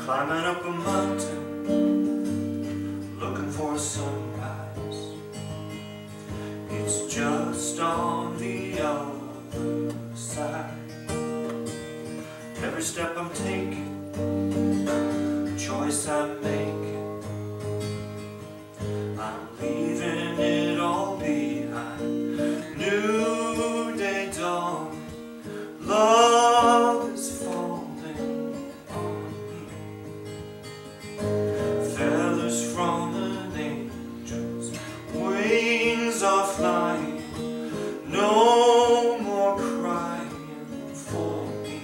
Climbing up a mountain, looking for a sunrise. It's just on the other side. Every step I'm taking, choice I'm making, I'm leaving it all behind. New day dawning, love is falling on me. Feathers from an angel's wings are flying. No more crying for me.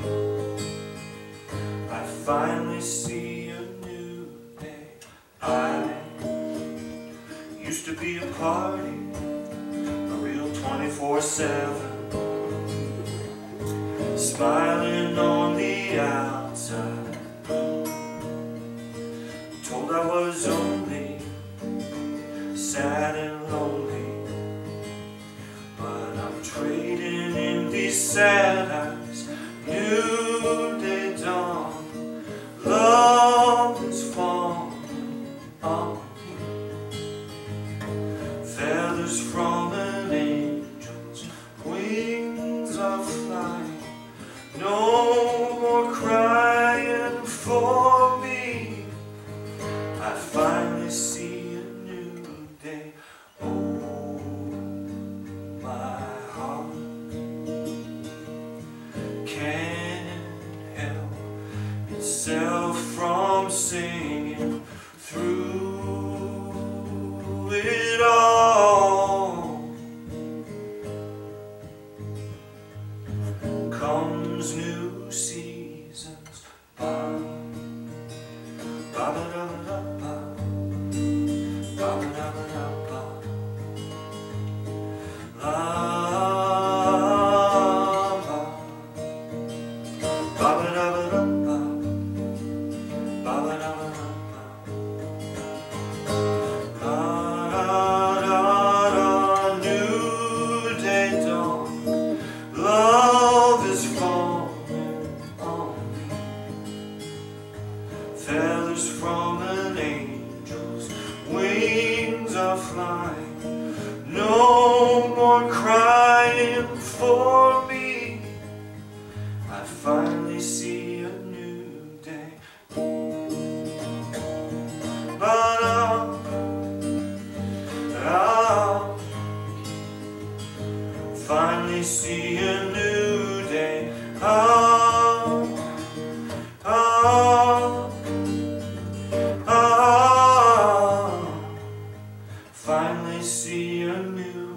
I finally see a new day. I used to be a party, a real 24/7, smiling on the outside. Told I was only sad and lonely, but I'm trading in these sad eyes. New day dawn, love is falling on me. Feathers from an angel's wings are flying. No more crying for me. I finally see a new day. Oh, my heart can't help itself from singing through it all. Comes new seasons, ba-ba-da-ba-da-ba, ba-ba-da-ba-da-ba, la-ba, ba-ba-da-ba-da-ba, ba-ba-da-ba-da-ba, la-da-da-da, new day dawn, love is falling on me. Feathers from an angel's wings are flying. No more crying for me. I finally see a new day. But finally see a new day. Finally see a new